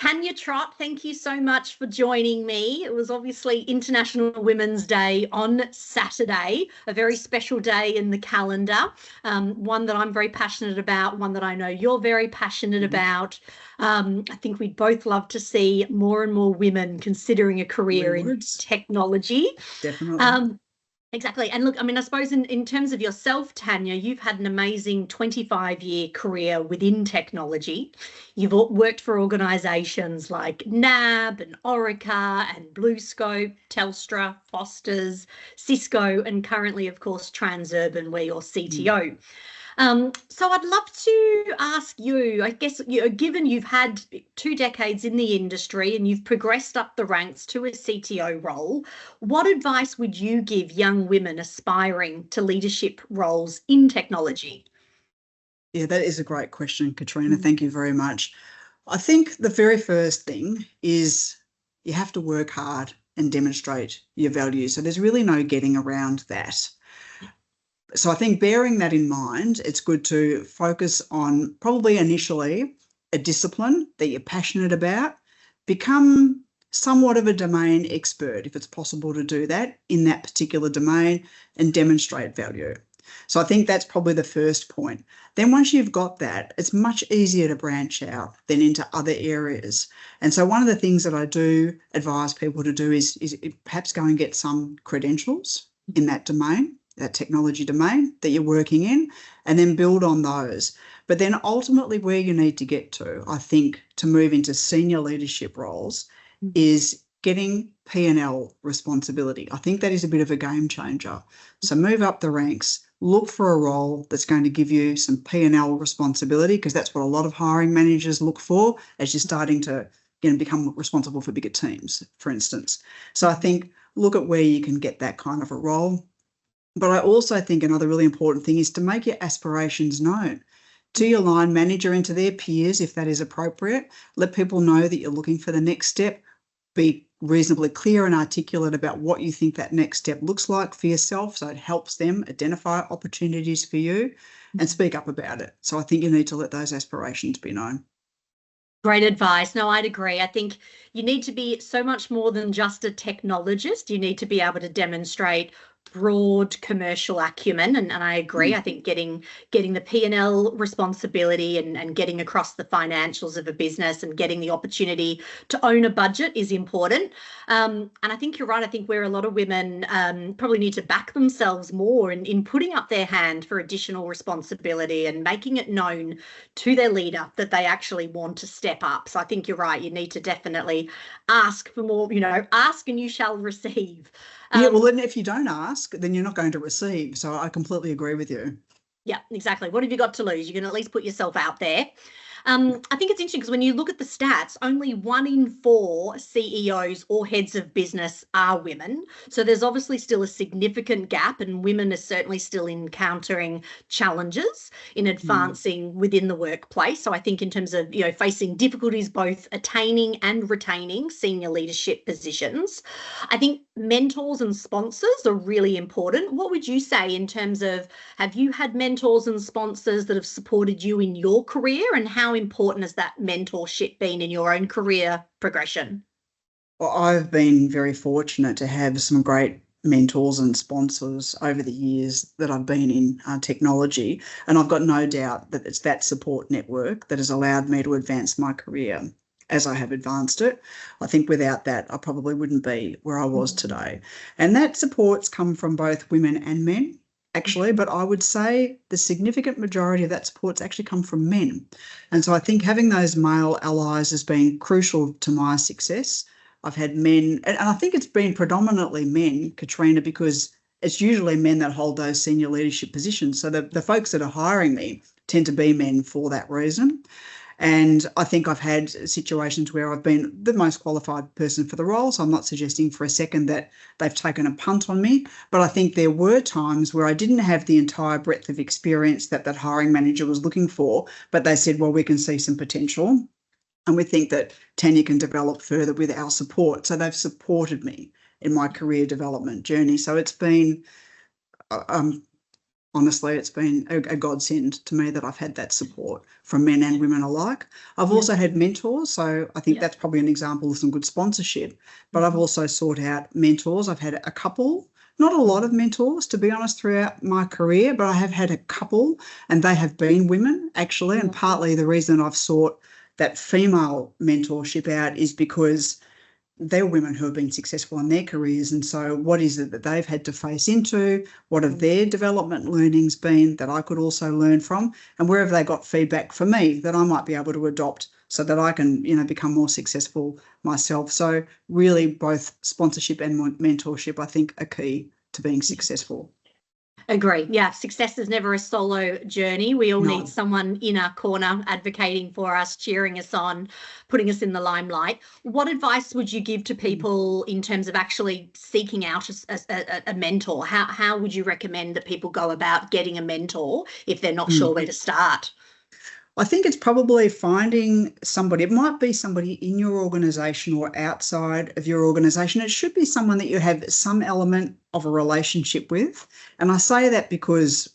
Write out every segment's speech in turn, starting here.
Tanya Trott, thank you so much for joining me. It was obviously International Women's Day on Saturday, a very special day in the calendar, one that I'm very passionate about, one that I know you're very passionate about. I think we'd both love to see more and more women considering a career in technology. Definitely. Exactly. And look, I mean, I suppose in terms of yourself, Tanya, you've had an amazing 25-year career within technology. You've worked for organisations like NAB and Orica and BlueScope, Telstra, Foster's, Cisco, and currently, of course, Transurban, where you're CTO. So I'd love to ask you, I guess, given you've had 2 decades in the industry and you've progressed up the ranks to a CTO role, what advice would you give young women aspiring to leadership roles in technology? Yeah, that is a great question, Katrina. Thank you very much. I think the very first thing is you have to work hard and demonstrate your value. So there's really no getting around that. So I think bearing that in mind, it's good to focus on probably initially a discipline that you're passionate about, become somewhat of a domain expert, if it's possible to do that in that particular domain, and demonstrate value. So I think that's probably the first point. Then once you've got that, it's much easier to branch out than into other areas. And so one of the things that I do advise people to do is perhaps go and get some credentials in that domain, that technology domain that you're working in, and then build on those. But then ultimately where you need to get to, I think, to move into senior leadership roles is getting P&L responsibility. I think that is a bit of a game changer. So move up the ranks, look for a role that's going to give you some P&L responsibility, because that's what a lot of hiring managers look for as you're starting to become responsible for bigger teams, for instance. So I think look at where you can get that kind of a role. But I also think another really important thing is to make your aspirations known to your line manager and to their peers, if that is appropriate. Let people know that you're looking for the next step. Be reasonably clear and articulate about what you think that next step looks like for yourself, so it helps them identify opportunities for you, and speak up about it. So I think you need to let those aspirations be known. Great advice. No, I'd agree. I think you need to be so much more than just a technologist. You need to be able to demonstrate broad commercial acumen, and I agree. I think getting the P&L responsibility and getting across the financials of a business and getting the opportunity to own a budget is important. And I think you're right. I think where a lot of women probably need to back themselves more in putting up their hand for additional responsibility and making it known to their leader that they actually want to step up. So I think you're right. You need to definitely ask for more, ask and you shall receive. Yeah, well, then if you don't ask, then you're not going to receive. So I completely agree with you. Yeah, exactly. What have you got to lose? You can at least put yourself out there. I think it's interesting because when you look at the stats, only 1 in 4 CEOs or heads of business are women. So there's obviously still a significant gap, and women are certainly still encountering challenges in advancing within the workplace. So I think in terms of, facing difficulties both attaining and retaining senior leadership positions, I think mentors and sponsors are really important. What would you say in terms of, have you had mentors and sponsors that have supported you in your career, and how important has that mentorship been in your own career progression? Well, I've been very fortunate to have some great mentors and sponsors over the years that I've been in technology, and I've got no doubt that it's that support network that has allowed me to advance my career as I have advanced it. I think without that, I probably wouldn't be where I was today. And that support's come from both women and men, actually, but I would say the significant majority of that support's actually come from men. And so I think having those male allies has been crucial to my success. I've had men, and I think it's been predominantly men, Katrina, because it's usually men that hold those senior leadership positions. So the folks that are hiring me tend to be men for that reason. And I think I've had situations where I've been the most qualified person for the role, so I'm not suggesting for a second that they've taken a punt on me, but I think there were times where I didn't have the entire breadth of experience that that hiring manager was looking for, but they said, well, we can see some potential and we think that Tanya can develop further with our support. So they've supported me in my career development journey. So it's been honestly, it's been a godsend to me that I've had that support from men and women alike. I've also had mentors, so I think that's probably an example of some good sponsorship, but I've also sought out mentors. I've had a couple, not a lot of mentors, to be honest, throughout my career, but I have had a couple, and they have been women, actually, and partly the reason I've sought that female mentorship out is because they're women who have been successful in their careers. And so what is it that they've had to face into? What have their development learnings been that I could also learn from? And where have they got feedback for me that I might be able to adopt so that I can, become more successful myself? So really both sponsorship and mentorship, I think, are key to being successful. Agree. Yeah, success is never a solo journey. We all need someone in our corner advocating for us, cheering us on, putting us in the limelight. What advice would you give to people in terms of actually seeking out a mentor? How would you recommend that people go about getting a mentor if they're not sure where to start? I think it's probably finding somebody. It might be somebody in your organisation or outside of your organisation. It should be someone that you have some element of a relationship with. And I say that because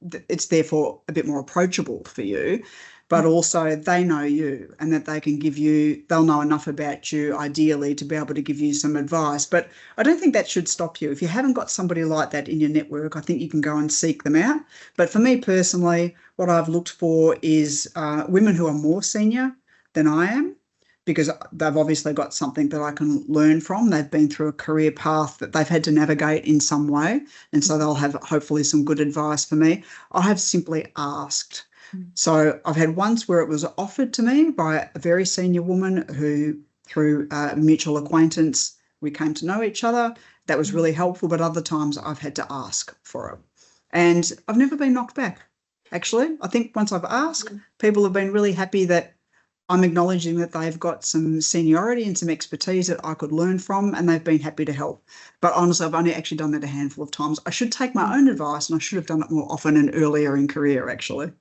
it's therefore a bit more approachable for you, but also they know you and that they can give you, they'll know enough about you ideally to be able to give you some advice. But I don't think that should stop you. If you haven't got somebody like that in your network, I think you can go and seek them out. But for me personally, what I've looked for is women who are more senior than I am, because they've obviously got something that I can learn from. They've been through a career path that they've had to navigate in some way, and so they'll have hopefully some good advice for me. I have simply asked. So I've had ones where it was offered to me by a very senior woman who, through a mutual acquaintance, we came to know each other. That was really helpful, but other times I've had to ask for it. And I've never been knocked back, actually. I think once I've asked, people have been really happy that I'm acknowledging that they've got some seniority and some expertise that I could learn from, and they've been happy to help. But honestly, I've only actually done that a handful of times. I should take my own advice, and I should have done it more often and earlier in career, actually.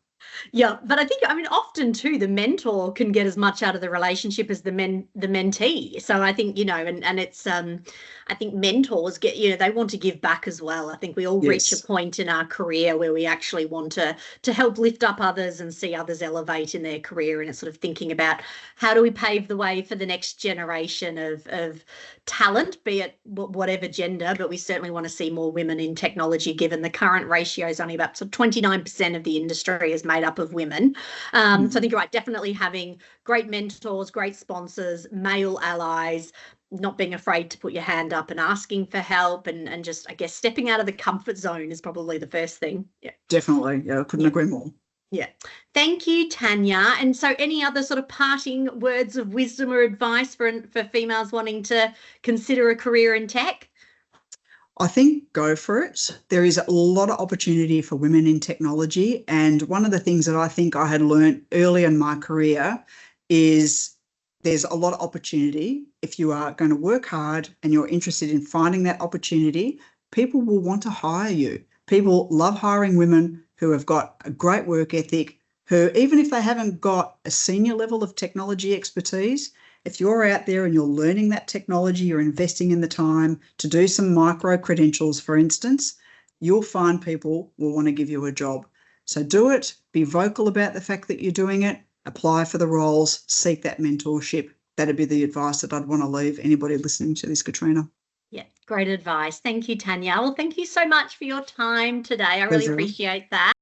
Yeah, but I think, often too, the mentor can get as much out of the relationship as the mentee. So I think, and it's, I think mentors get, they want to give back as well. I think we all reach a point in our career where we actually want to help lift up others and see others elevate in their career. And it's sort of thinking about how do we pave the way for the next generation of talent, be it whatever gender, but we certainly want to see more women in technology, given the current ratio is only about 29% of the industry is made up of women. So I think you're right, definitely having great mentors, great sponsors, male allies, not being afraid to put your hand up and asking for help, and just, I guess, stepping out of the comfort zone is probably the first thing. Yeah, definitely. Yeah, I couldn't agree more. Yeah. Thank you, Tanya. And so any other sort of parting words of wisdom or advice for females wanting to consider a career in tech? I think go for it. There is a lot of opportunity for women in technology. And one of the things that I think I had learned early in my career is there's a lot of opportunity. If you are going to work hard and you're interested in finding that opportunity, people will want to hire you. People love hiring women who have got a great work ethic, who, even if they haven't got a senior level of technology expertise, if you're out there and you're learning that technology, you're investing in the time to do some micro credentials, for instance, you'll find people will want to give you a job. So do it, be vocal about the fact that you're doing it, apply for the roles, seek that mentorship. That'd be the advice that I'd want to leave anybody listening to this, Katrina. Yeah, great advice. Thank you, Tanya. Well, thank you so much for your time today. I really appreciate that.